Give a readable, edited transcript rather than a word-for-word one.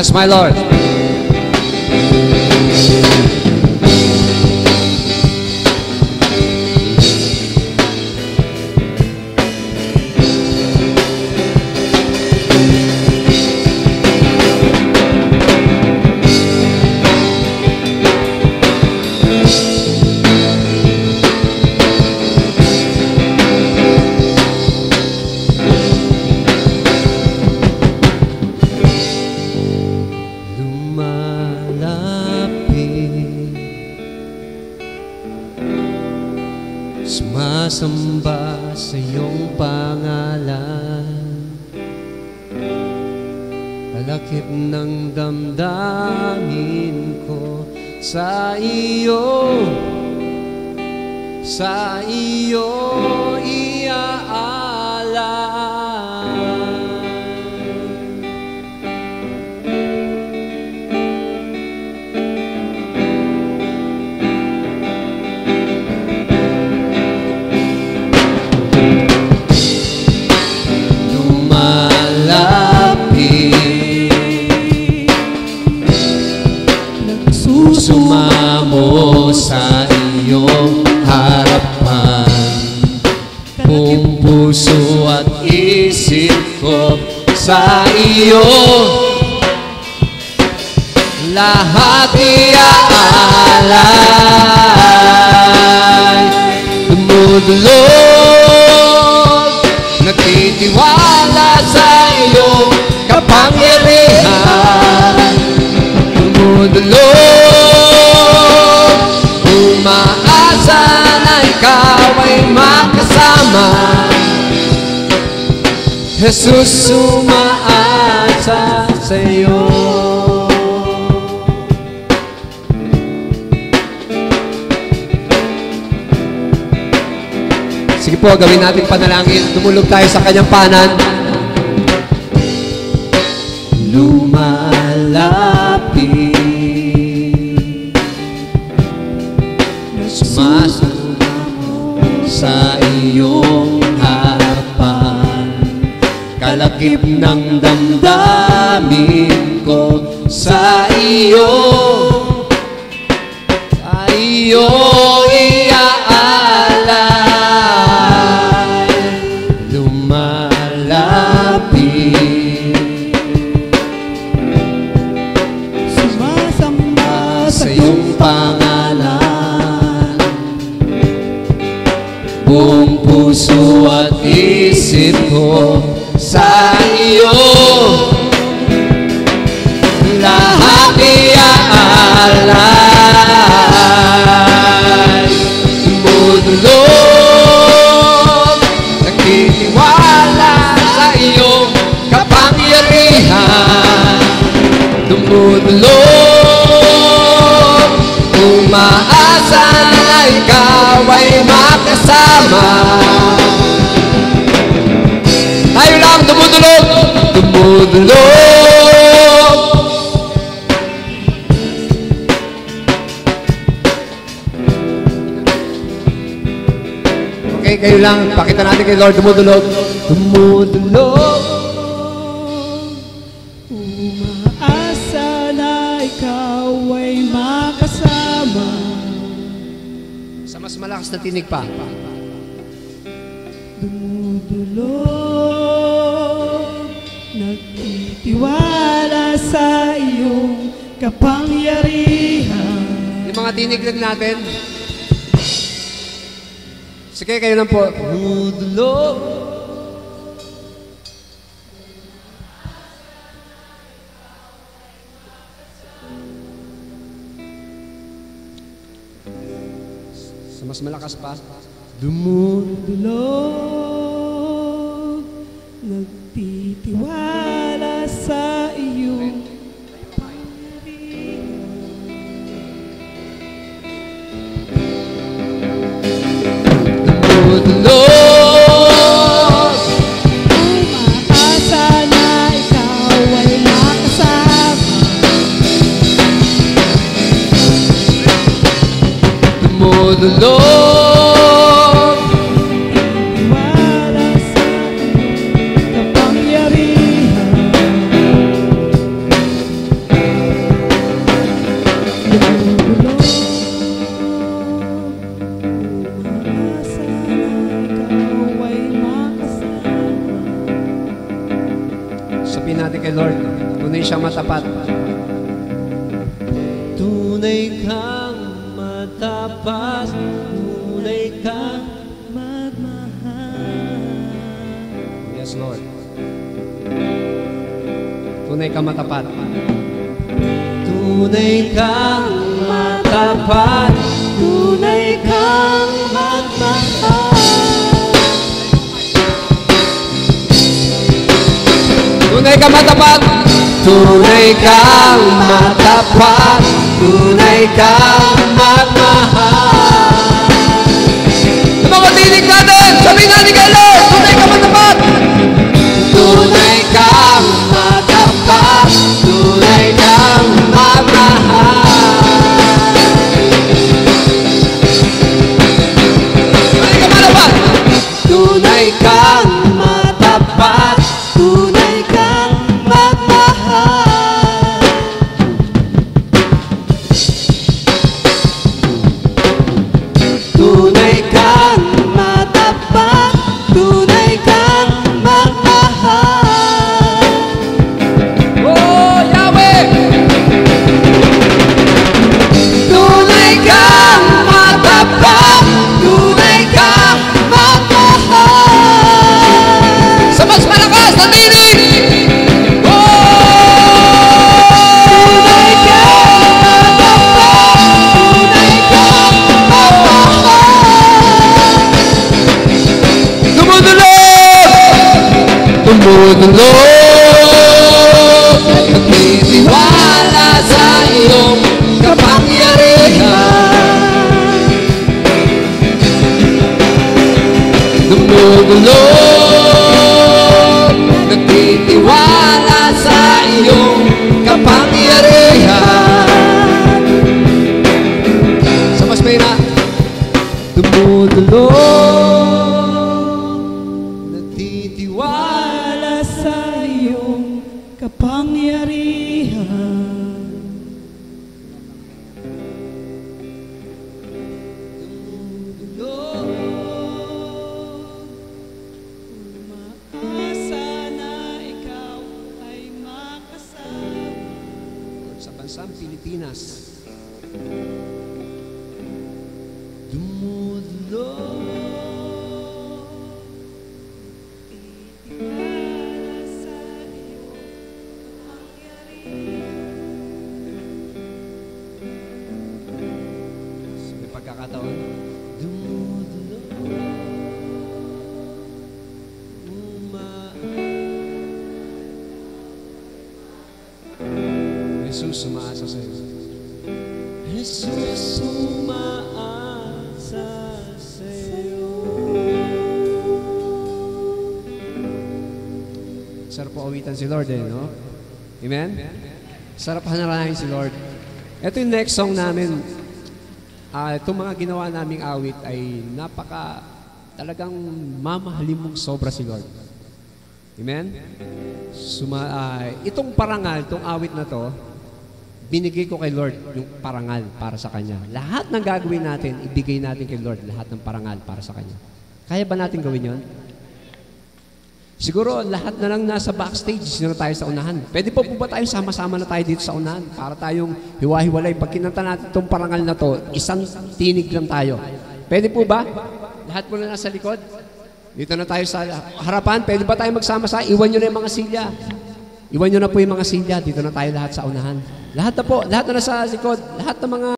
Yes, my Lord. Sumasamba sa iyong pangalan, kalakip ng damdamin ko sa iyo iaalay. Sumamo sa iyong harapan, buong puso at isip ko sa iyo lahat iaalay. Dumudulog, nagtitiwala sa iyong kapangyarihan. Dumudulog, umaasa na ikaw ay makasama. Jesus, umaasa sa iyo. Sige po, gawin natin panalangin. Tumulog tayo sa kanyang panan. Lumalapit, sumasama sa iyong harapan, kalakip ng damdamin ko sa iyo iaalay. Lumalapit, sumasamba sa iyong pangalan, buong puso at isip ko sa iyo lahat iaalay. Dumudulog, nagtitiwala sa iyong kapangyarihan. Dumudulog, umaasa na ikaw ay makasama. Tayo lang, dumudulog, dumudulog. Okay, kayo lang, pakita natin kay Lord, dumudulog. Dumudulog, umaasa na ikaw ay makasama. sa mas malakas na tinig pa. Dumudulog, nagtitiwala sa iyong kapangyarihan. Yung mga tinig lang natin. Sige, kayo lang po. Dumudulog. Sa mas malakas pa. Dumudulog, nagtitiwala sa iyong Dumudulog, umaasa na ikaw ay makasama. dumudulog, Tiwala sa iyong kapangyarihan. natin kay Lord. Tunay siyang matapat. Tunay kang matapat, tunay kang magmahal. Yes, Lord. Tunay kang matapat. Tunay kang matapat, tunay kang magmahal. Tunay kang matapat. Tunay kang matapat, tunay kang magmahal. Sa mga tinig natin, sabihin natin kay Lord, tunay kang matapat. Tunay kang matapat, tunay kang magmahal. Tunay kang matapat. Tunay kang matapat, tunay kang magmahal. Tunay kang matapat, tunay kang magmahal. Oh, Yahweh! Tunay kang matapat, tunay kang magmahal. Sa mas malakas na tinig! Tunay kang matapat, tunay kang magmahal. Dumudulog! Dumudulog! Nagtitiwala sa iyong kapangyarihan. Dumudulog! Nagtitiwala sa iyong kapangyarihan. Sa mas may na. Dumudulog, nagtitiwala sa iyong kapangyarihan. Umaasa na ikaw ay makasama. Sa bansang Pilipinas. Para sa iyong kapangyarihan. Sa may pagkakataon. Jesus, sumaasa sa iyo. Jesus, umaasa sa iyo. Sarap po awitan si Lord no? Amen? Sarap hanarahin si Lord. Ito yung next song namin. Itong mga ginawa naming awit ay talagang mamahalin mong sobra si Lord. Amen? Itong parangal, itong awit na to, binigay ko kay Lord yung parangal para sa Kanya. Lahat ng gagawin natin, ibigay natin kay Lord lahat ng parangal para sa Kanya. Kaya ba natin gawin yon? Siguro, lahat na lang nasa backstage na tayo sa unahan. Pwede po ba tayo sama-sama na tayo dito sa unahan para tayong hiwa-hiwalay? Pag kinanta natin itong parangal na to, isang tinig lang tayo. Pwede po ba? Lahat po na nasa likod. Dito na tayo sa harapan. Pwede ba tayo magsama-sama? Iwan nyo na yung mga silya. Iwan nyo na po yung mga silya. Dito na tayo lahat sa unahan. Lahat na po. Lahat na nasa likod. Lahat ng mga